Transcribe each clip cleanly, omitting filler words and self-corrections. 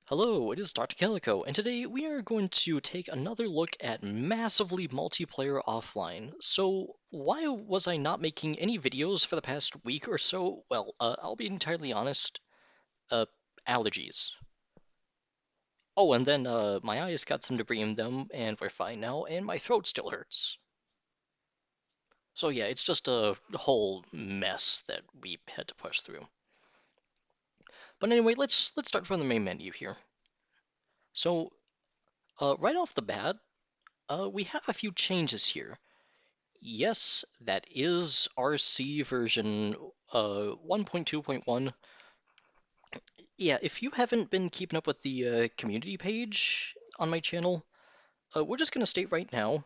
Hello, it is Dr. Calico, and today we are going to take another look at massively multiplayer offline. So, why was I not making any videos for the past week or so? Well, I'll be entirely honest, uh, allergies. Oh, and then my eyes got some debris in them, and we're fine now, and my throat still hurts. So yeah, it's just a whole mess that we had to push through. But anyway, let's start from the main menu here. So, right off the bat, we have a few changes here. Yes, that is RC version 1.2.1. Yeah, if you haven't been keeping up with the community page on my channel, we're just going to state right now,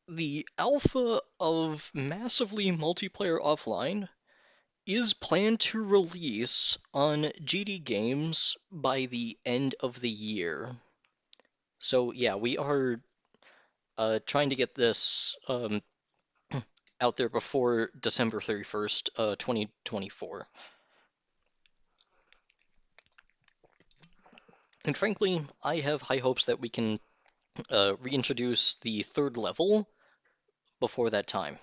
the alpha of massively multiplayer offline is planned to release on GD Games by the end of the year. So yeah, we are trying to get this out there before December 31st, 2024. And frankly, I have high hopes that we can reintroduce the third level before that time.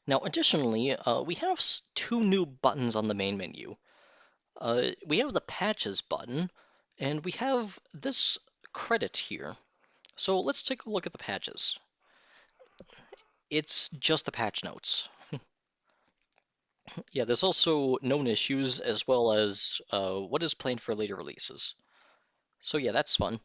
Now, additionally, we have two new buttons on the main menu. We have the Patches button, and we have this credit here. So let's take a look at the patches. It's just the patch notes. Yeah, there's also known issues as well as what is planned for later releases. So yeah, that's fun.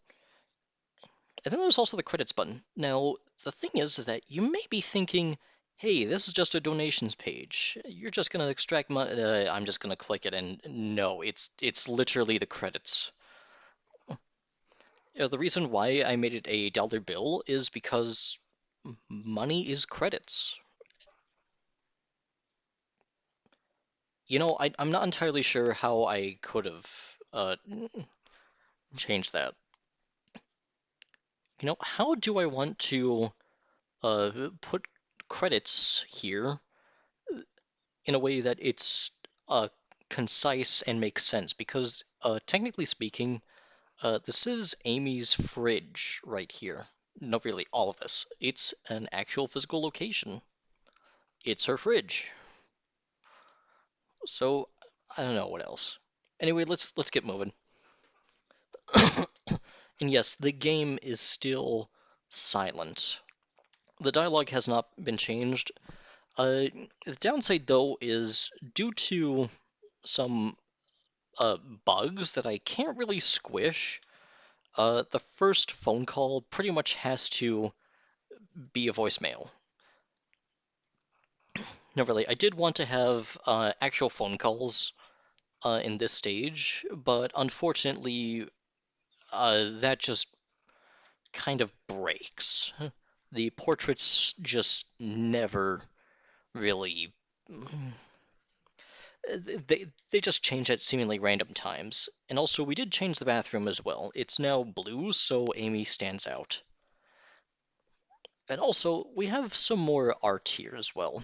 And then there's also the credits button. Now, the thing is that you may be thinking, hey, this is just a donations page. You're just gonna extract money. I'm just gonna click it, and no, it's literally the credits. The reason why I made it a dollar bill is because money is credits. I'm not entirely sure how I could have changed that. How do I want to put credits here in a way that it's concise and makes sense? Because technically speaking, this is Amy's fridge right here. No, really, all of this. It's an actual physical location. It's her fridge. So I don't know what else. Anyway, let's get moving. And yes, the game is still silent. The dialogue has not been changed. The downside, though, is due to some bugs that I can't really squish. The first phone call pretty much has to be a voicemail. No, really, I did want to have actual phone calls in this stage, but unfortunately, that just kind of breaks. The portraits just never really. They just change at seemingly random times. And also, we did change the bathroom as well. It's now blue, so Amy stands out. And also, we have some more art here as well.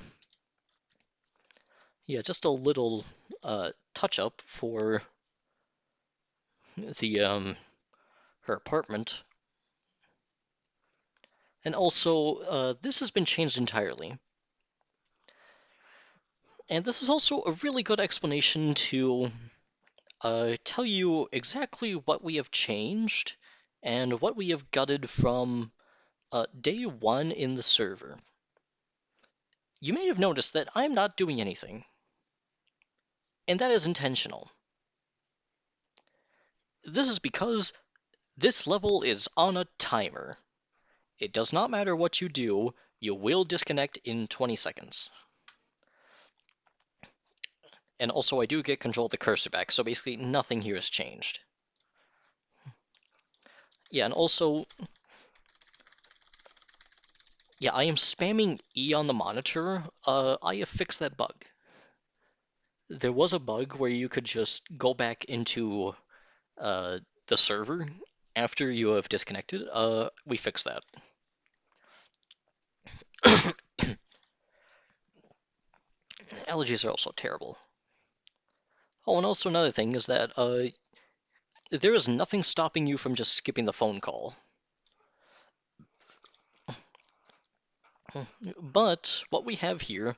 Yeah, just a little touch up for the her apartment. And also, this has been changed entirely. And this is also a really good explanation to tell you exactly what we have changed and what we have gutted from day one in the server. You may have noticed that I'm not doing anything, and that is intentional. This is because this level is on a timer. It does not matter what you do, you will disconnect in 20 seconds. And also, I do get control of the cursor back, so basically nothing here has changed. Yeah, and also, yeah, I am spamming E on the monitor. I have fixed that bug. There was a bug where you could just go back into the server after you have disconnected. We fixed that. Allergies are also terrible. Oh, and also another thing is that there is nothing stopping you from just skipping the phone call. But what we have here,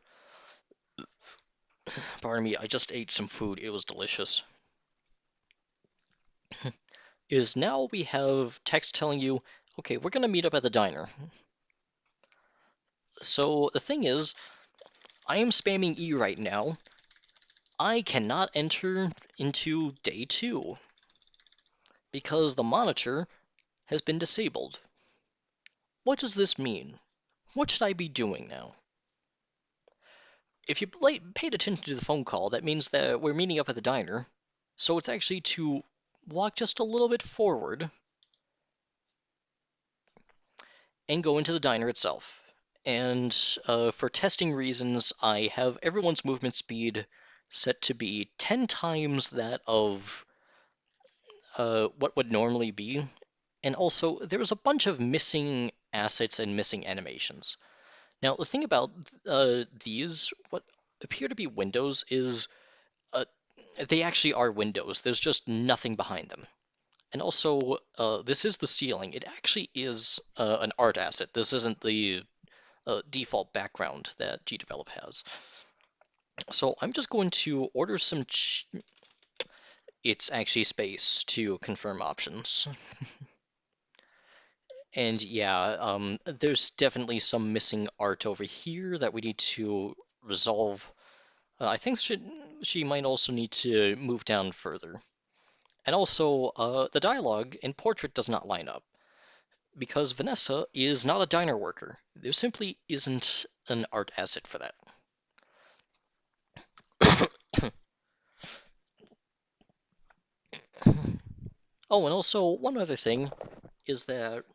pardon me, I just ate some food, it was delicious, is now we have text telling you, okay, we're gonna meet up at the diner. So the thing is, I am spamming E right now. I cannot enter into day 2 because the monitor has been disabled. What does this mean? What should I be doing now? If you paid attention to the phone call, that means that we're meeting up at the diner. So it's actually to walk just a little bit forward and go into the diner itself. And for testing reasons, I have everyone's movement speed set to be 10 times that of what would normally be. And also, there's a bunch of missing assets and missing animations. Now, the thing about these, what appear to be windows, is uh, they actually are windows. There's just nothing behind them. And also, this is the ceiling. It actually is an art asset. This isn't the default background that GDevelop has. So I'm just going to order some. It's actually space to confirm options. And yeah, there's definitely some missing art over here that we need to resolve. I think she might also need to move down further. And also, the dialogue in portrait does not line up because Vanessa is not a diner worker. There simply isn't an art asset for that. Oh, and also one other thing is that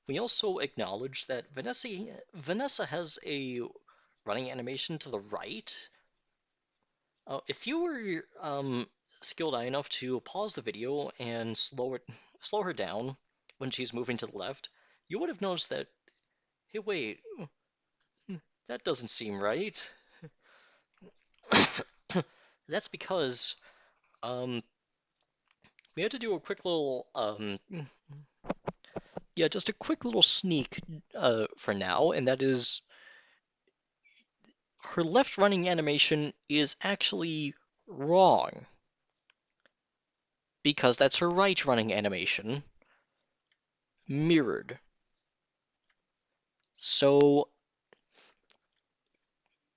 we also acknowledge that Vanessa has a running animation to the right. If you were skilled eye enough to pause the video and slow her down when she's moving to the left, you would have noticed that, hey, wait, that doesn't seem right. That's because um, we had to do a quick little yeah, just a quick little sneak for now, and that is her left running animation is actually wrong because that's her right running animation mirrored. So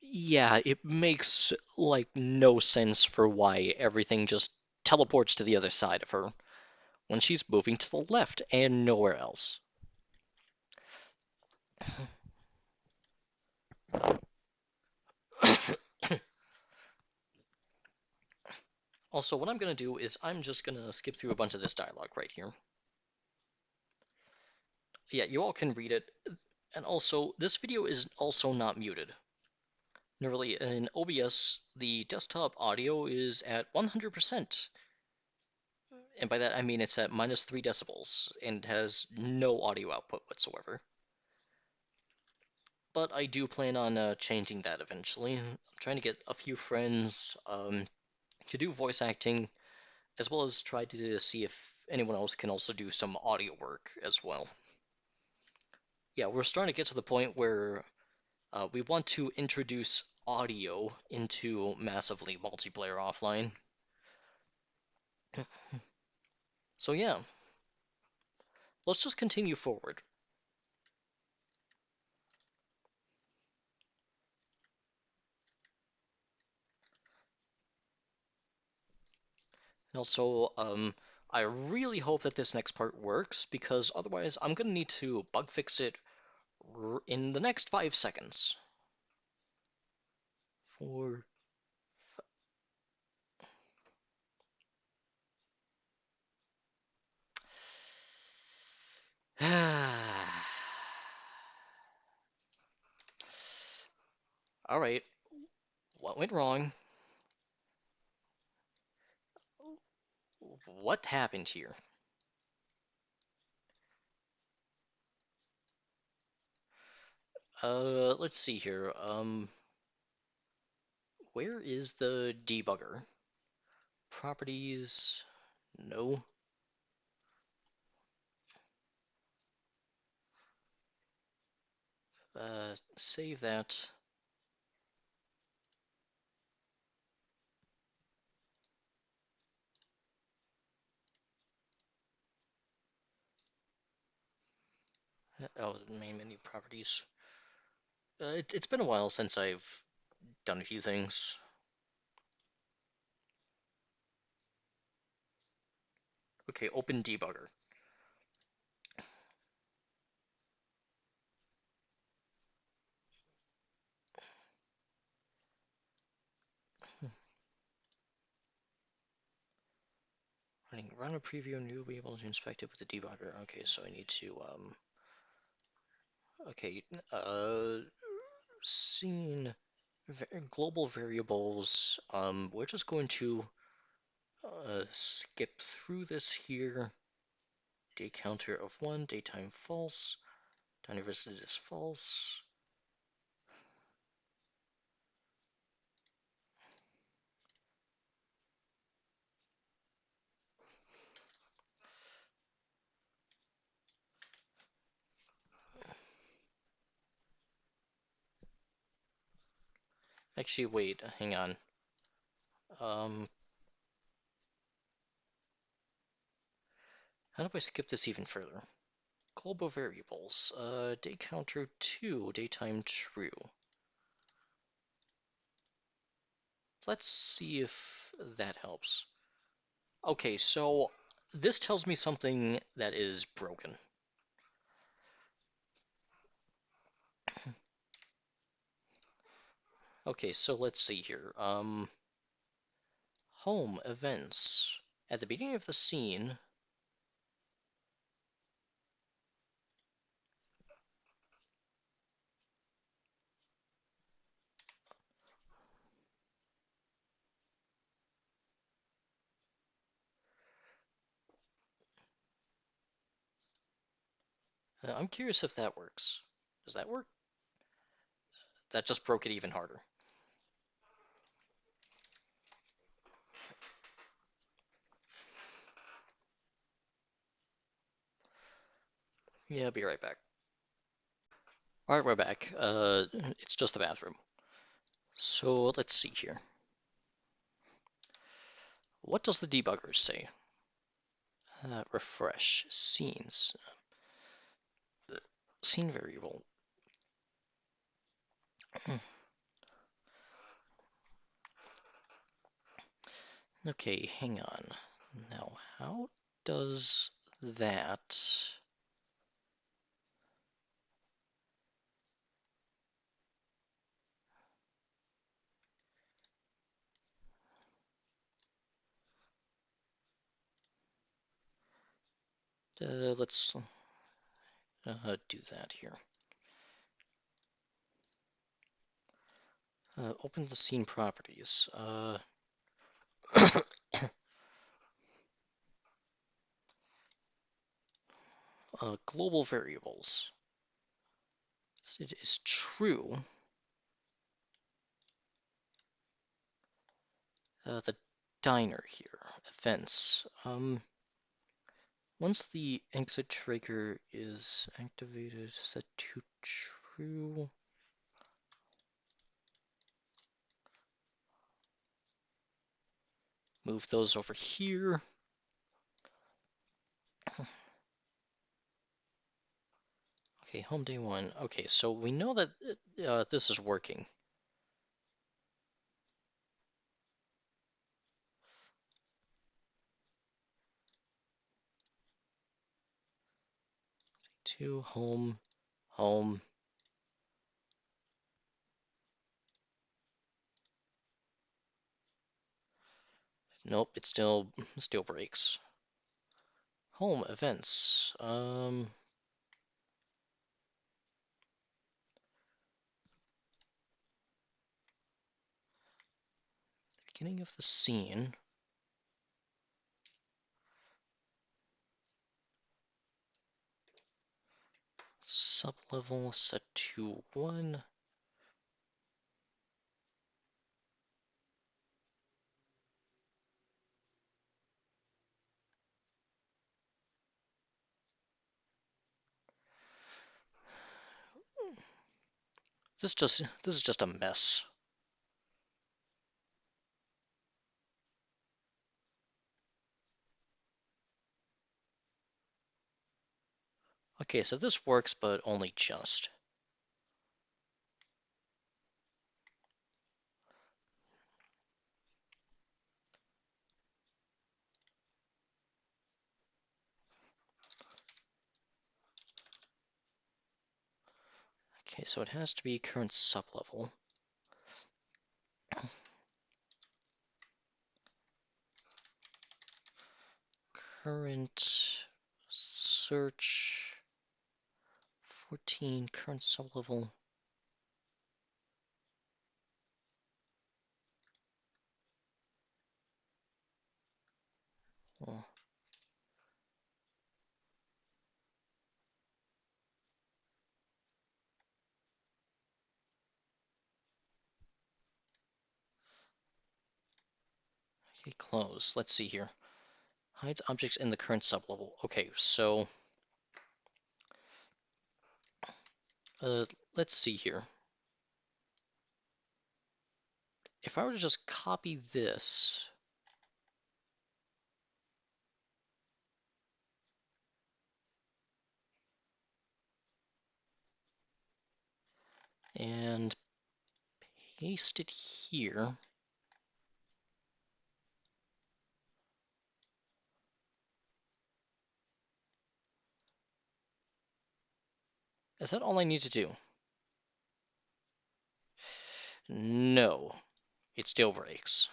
yeah, it makes like no sense for why everything just teleports to the other side of her when she's moving to the left and nowhere else. Also, what I'm going to do is I'm just going to skip through a bunch of this dialogue right here. Yeah, you all can read it. And also, this video is also not muted. Normally, in OBS, the desktop audio is at 100%. And by that, I mean it's at -3 decibels and has no audio output whatsoever. But I do plan on changing that eventually. I'm trying to get a few friends to do voice acting, as well as try to see if anyone else can also do some audio work as well. Yeah, we're starting to get to the point where we want to introduce audio into massively multiplayer offline. So yeah, let's just continue forward. And also, I really hope that this next part works, because otherwise I'm gonna need to bug fix it in the next 5 seconds. For all right, what went wrong? What happened here? Let's see here. Where is the debugger? Properties, no. Save that. Oh, main menu properties. It's been a while since I've done a few things. Okay, open debugger. Run a preview and you'll be able to inspect it with the debugger. Okay, so I need to okay, scene global variables. We're just going to skip through this here. Day counter of 1, daytime false, time visited is false. Actually, wait, hang on. How do I skip this even further? Global variables, day counter 2, daytime true. Let's see if that helps. Okay, so this tells me something that is broken. Okay, so let's see here. Home events. At the beginning of the scene, I'm curious if that works. Does that work? That just broke it even harder. Yeah, I'll be right back. All right, we're back. It's just the bathroom. So let's see here. What does the debugger say? Refresh scenes. Scene variable. Okay, hang on. Now, how does that... let's do that here. Open the scene properties. Global variables. It is true. The diner here. Events. Once the exit trigger is activated, set to true. Move those over here. Okay, home day 1. Okay, so we know that this is working. To home, home. Nope, it still breaks. Home events. Beginning of the scene. Sublevel set to 1. this is just a mess. Okay, so this works, but only just. Okay, so it has to be current sublevel. Current search 14, current sublevel. Oh, okay, close. Let's see here. Hides objects in the current sublevel. Okay, so uh, let's see here. If I were to just copy this, and paste it here, is that all I need to do? No, it still breaks.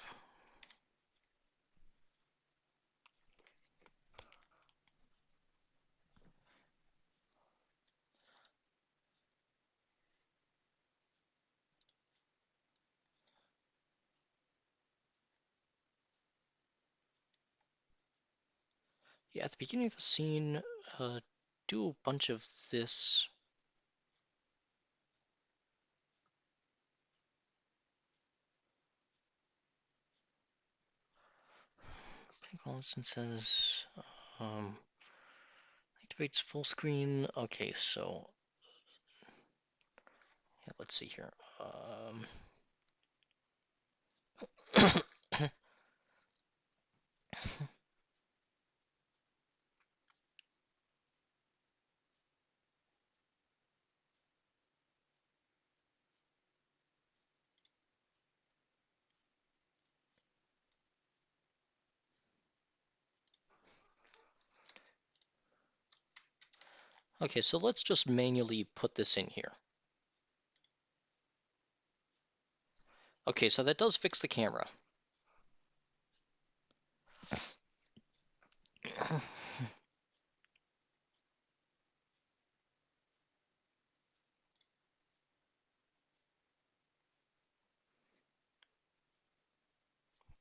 Yeah, at the beginning of the scene, do a bunch of this. Instances, activates full screen. Okay, so yeah, let's see here. Okay, so let's just manually put this in here. Okay, so that does fix the camera.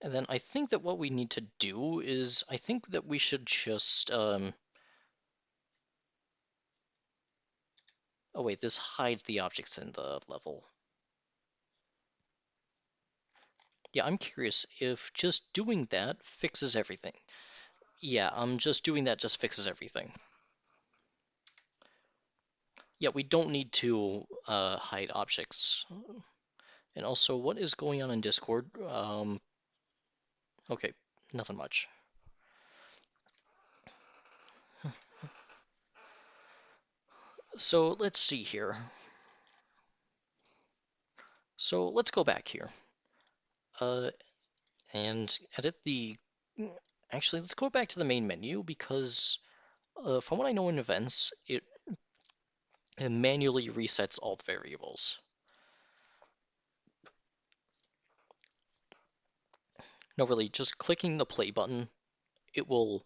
And then I think that what we need to do is, I think that we should just, oh wait, this hides the objects in the level. Yeah, I'm curious if just doing that fixes everything. Yeah, just doing that just fixes everything. Yeah, we don't need to hide objects. And also, what is going on in Discord? Okay, nothing much. So let's see here. So let's go back here. And edit the... Actually, let's go back to the main menu because from what I know in events, it manually resets all the variables. No, really, just clicking the play button, it will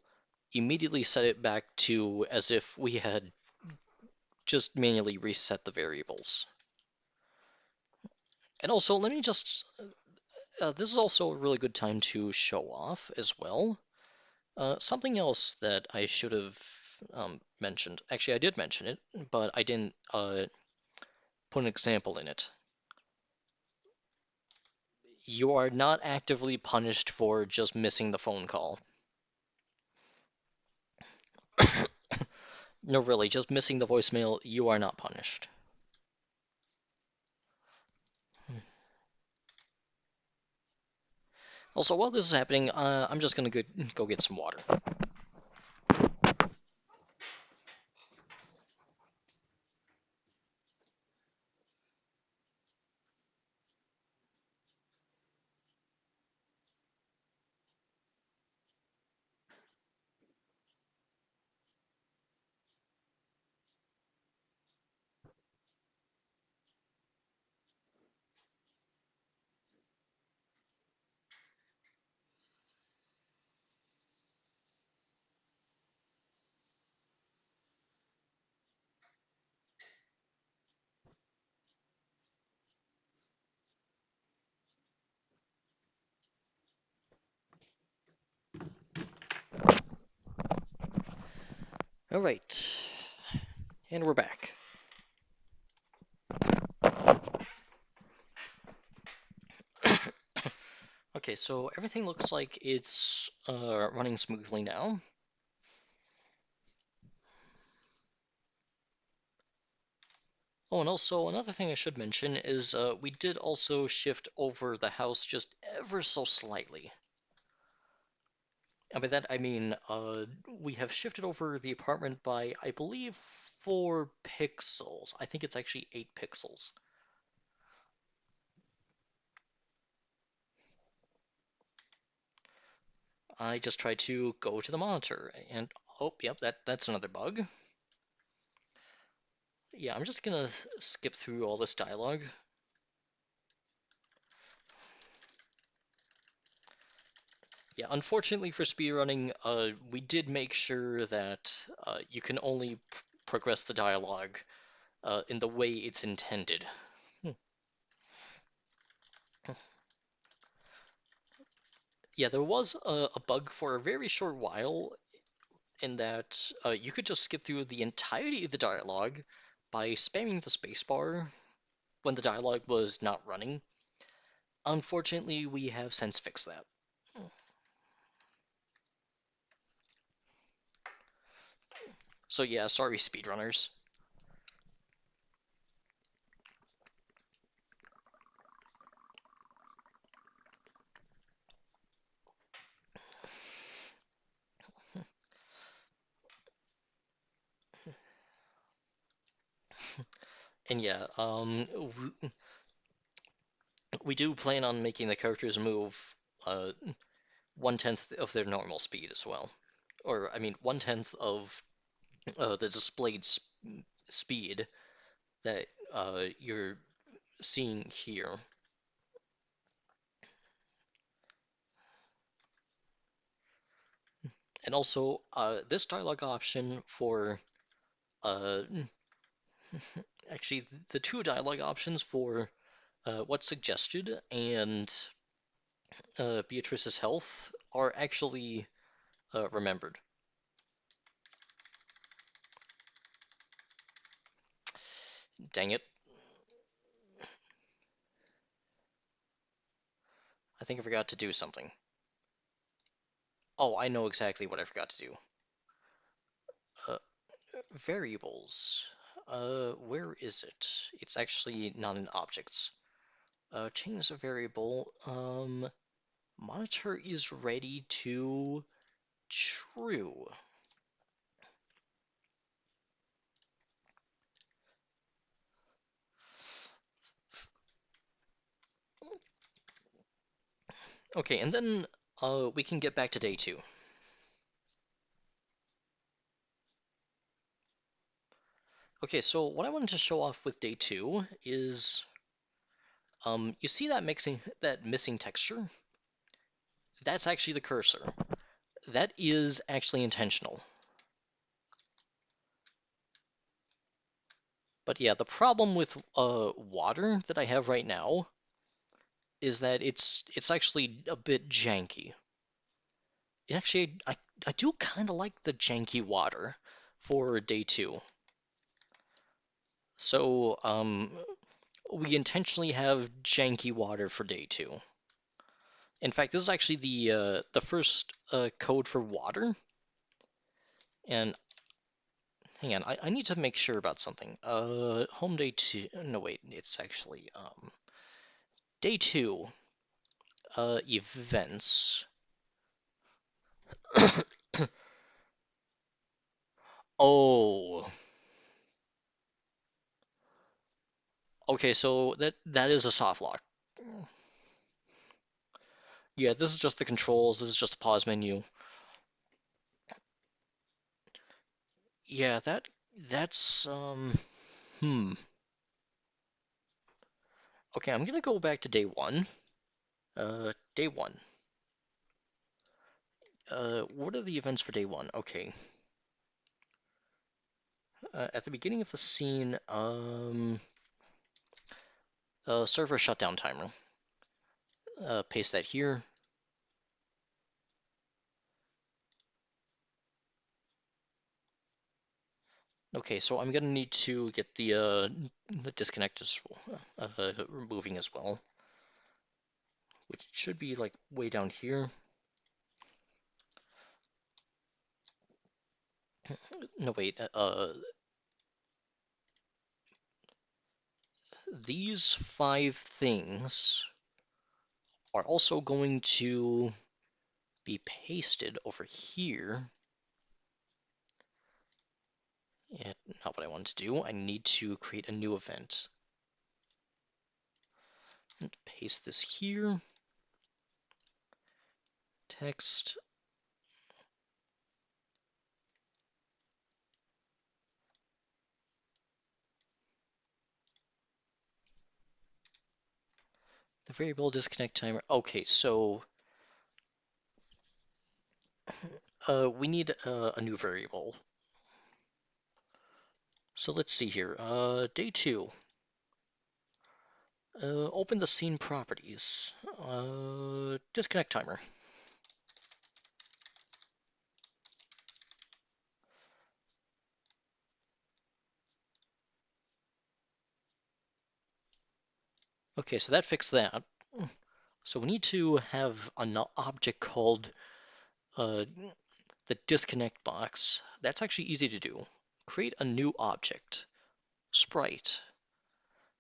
immediately set it back to as if we had just manually reset the variables. And also, let me just... this is also a really good time to show off as well. Something else that I should have mentioned. Actually, I did mention it, but I didn't put an example in it. You are not actively punished for just missing the phone call. No, really, just missing the voicemail, you are not punished. Also, while this is happening, I'm just gonna go get some water. All right, and we're back. Okay, so everything looks like it's running smoothly now. Oh, and also another thing I should mention is we did also shift over the house just ever so slightly. And by that I mean we have shifted over the apartment by, I believe, 4 pixels. I think it's actually 8 pixels. I just tried to go to the monitor and oh, yep, that's another bug. Yeah, I'm just gonna skip through all this dialogue. Yeah, unfortunately for speedrunning, we did make sure that you can only progress the dialogue in the way it's intended. Hmm. Yeah, there was a bug for a very short while in that you could just skip through the entirety of the dialogue by spamming the spacebar when the dialogue was not running. Unfortunately, we have since fixed that. So yeah, sorry speedrunners. And yeah, we do plan on making the characters move uh, 1/10 of their normal speed as well. Or, I mean, 1/10 of the displayed speed that you're seeing here. And also, this dialogue option for uh, actually the two dialogue options for what's suggested and Beatrice's health are actually remembered. Dang it. I think I forgot to do something. Oh, I know exactly what I forgot to do. Uh, Variables. Where is it? It's actually not in objects. Change a variable. Monitor is ready to true. Okay, and then we can get back to day 2. Okay, so what I wanted to show off with day 2 is you see that missing texture? That's actually the cursor. That is actually intentional. But yeah, the problem with water that I have right now is that it's actually a bit janky. Actually, I do kind of like the janky water for day 2. So we intentionally have janky water for day 2. In fact, this is actually the first code for water. And hang on, I need to make sure about something. Home day 2. No, wait, it's actually day 2. Events. Oh, okay, so that is a soft lock. Yeah, this is just the controls, this is just a pause menu. Yeah, that's hmm. Okay, I'm gonna go back to day one. Day one. What are the events for day one? Okay. At the beginning of the scene, server shutdown timer. Paste that here. Okay, so I'm gonna need to get the disconnect moving as well, which should be like way down here. No, wait. These five things are also going to be pasted over here. Yeah, not what I want to do. I need to create a new event. And paste this here. Text. The variable disconnect timer. Okay, so we need a new variable. So let's see here. Day two. Open the scene properties. Disconnect timer. Okay, so that fixed that. So we need to have an object called uh, the disconnect box. That's actually easy to do. Create a new object, sprite,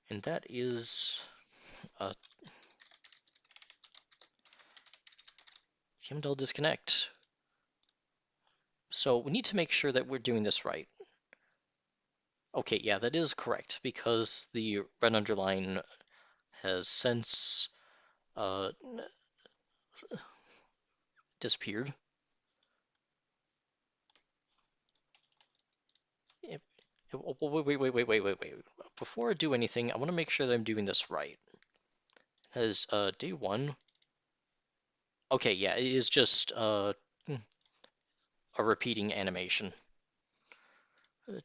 and that is Himdall disconnect. So we need to make sure that we're doing this right. Okay, yeah, that is correct because the red underline has since disappeared. Wait. Before I do anything, I want to make sure that I'm doing this right. As day one. Okay, yeah, it is just a repeating animation.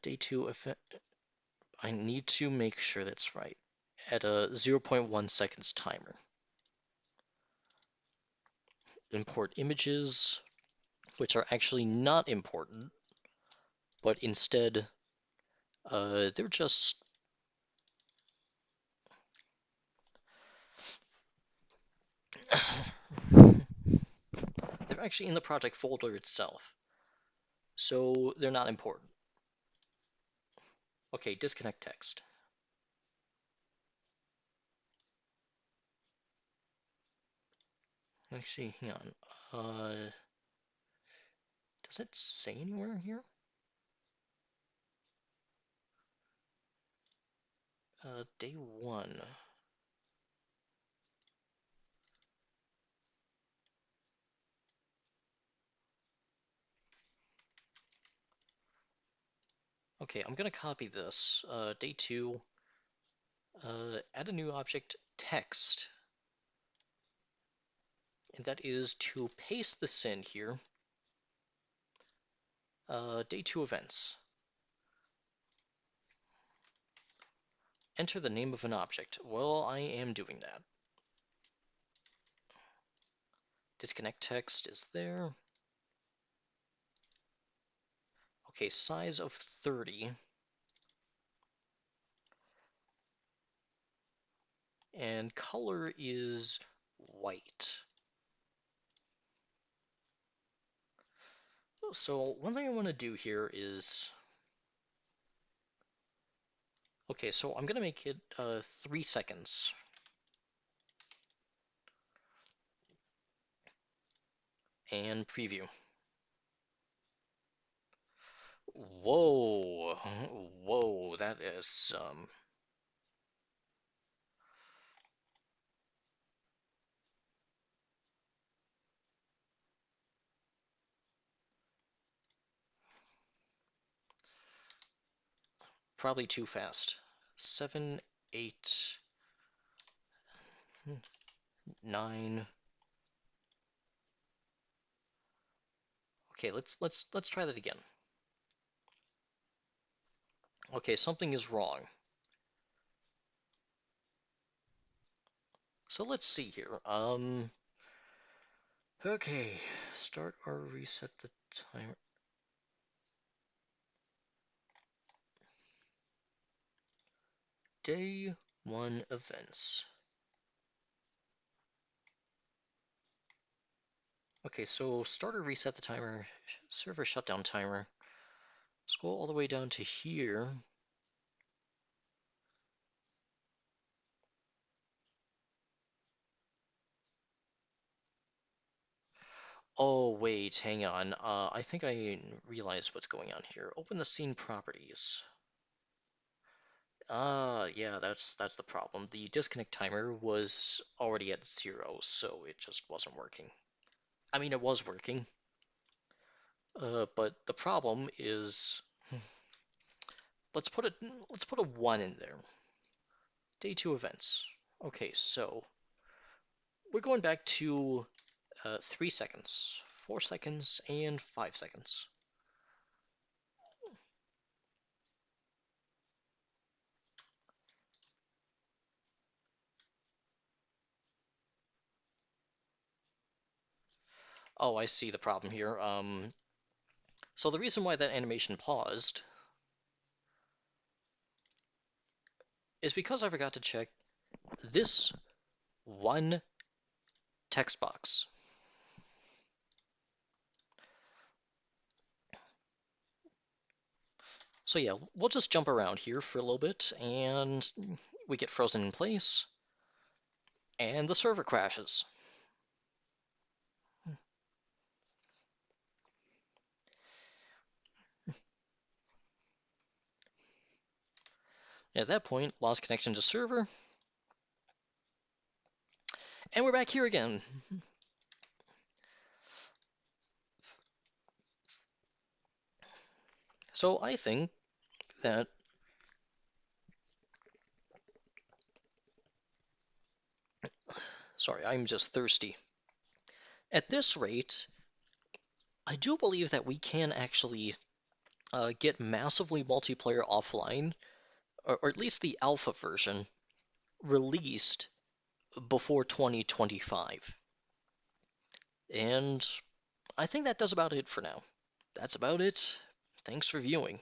Day two effect. I need to make sure that's right. At a 0.1 seconds timer. Import images, which are actually not important, but instead they're just they're actually in the project folder itself, so they're not important. Okay, disconnect text. Actually, hang on. Does it say anywhere here? Day one. Okay, I'm gonna copy this. Day two. Add a new object, text, and that is to paste this in here. Day two events. Enter the name of an object. Well, I am doing that. Disconnect text is there. Okay, size of 30. And color is white. So one thing I want to do here is, okay, so I'm gonna make it 3 seconds. And preview. Whoa. Whoa, that is probably too fast. 7, 8, 9. Okay, let's try that again. Okay, something is wrong. So let's see here. Okay, start or reset the timer. Day 1 events. Okay, so start or reset the timer, server shutdown timer. Scroll all the way down to here. Oh, wait, hang on. I think I realized what's going on here. Open the scene properties. Yeah, that's the problem. The disconnect timer was already at 0, so it just wasn't working. I mean, it was working, but the problem is, let's put a 1 in there. Day 2 events. Okay, so we're going back to 3 seconds, 4 seconds, and 5 seconds. Oh, I see the problem here. So the reason why that animation paused is because I forgot to check this one text box. So yeah, we'll just jump around here for a little bit, and we get frozen in place, and the server crashes. At that point, lost connection to server, and we're back here again. So I think that, sorry, I'm just thirsty. At this rate, I do believe that we can actually get massively multiplayer offline, or at least the alpha version, released before 2025. And I think that does about it for now. That's about it. Thanks for viewing.